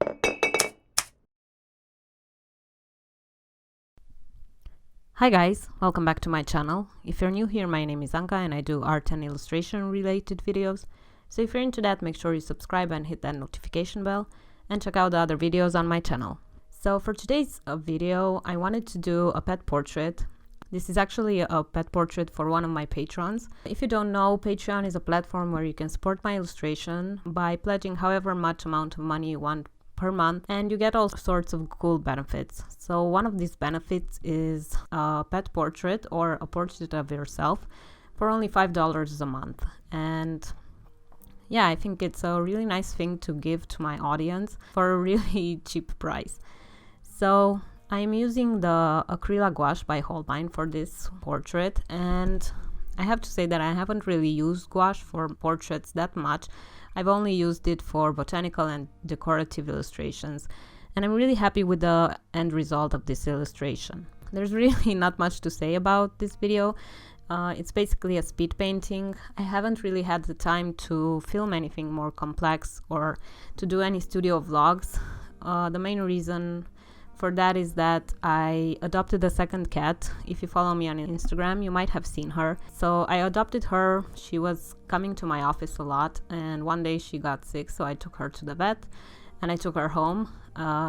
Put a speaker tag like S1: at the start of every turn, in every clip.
S1: Hi guys, welcome back to my channel. If you're new here, my name is Anca and I do art and illustration related videos. So if you're into that, make sure you subscribe and hit that notification bell and check out the other videos on my channel. So for today's video, I wanted to do a pet portrait. This is actually a pet portrait for one of my patrons. If you don't know, Patreon is a platform where you can support my illustration by pledging however much amount of money you want per month, and you get all sorts of cool benefits. So one of these benefits is a pet portrait or a portrait of yourself for only $5 a month. And yeah, I think it's a really nice thing to give to my audience for a really cheap price. So I'm using the Acryla Gouache by Holbein for this portrait, and I have to say that I haven't really used gouache for portraits that much. I've only used it for botanical and decorative illustrations, and I'm really happy with the end result of this illustration. There's really not much to say about this video. It's basically a speed painting. I haven't really had the time to film anything more complex or to do any studio vlogs. The main reason for that is that I adopted a second cat. If you follow me on Instagram, you might have seen her. So I adopted her. She was coming to my office a lot, and one day she got sick, so I took her to the vet and I took her home.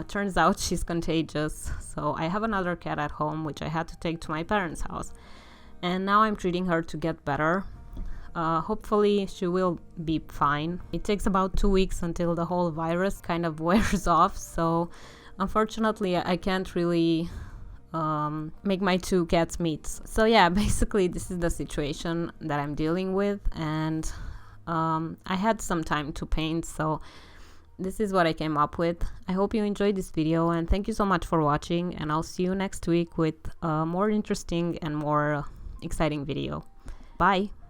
S1: Turns out she's contagious, so I have another cat at home which I had to take to my parents' house, and now I'm treating her to get better. Hopefully she will be fine. It takes about 2 weeks until the whole virus kind of wears off, so unfortunately I can't really make my two cats meet. So yeah, basically this is the situation that I'm dealing with, and I had some time to paint, so this is what I came up with. I hope you enjoyed this video, and thank you so much for watching, and I'll see you next week with a more interesting and more exciting video. Bye!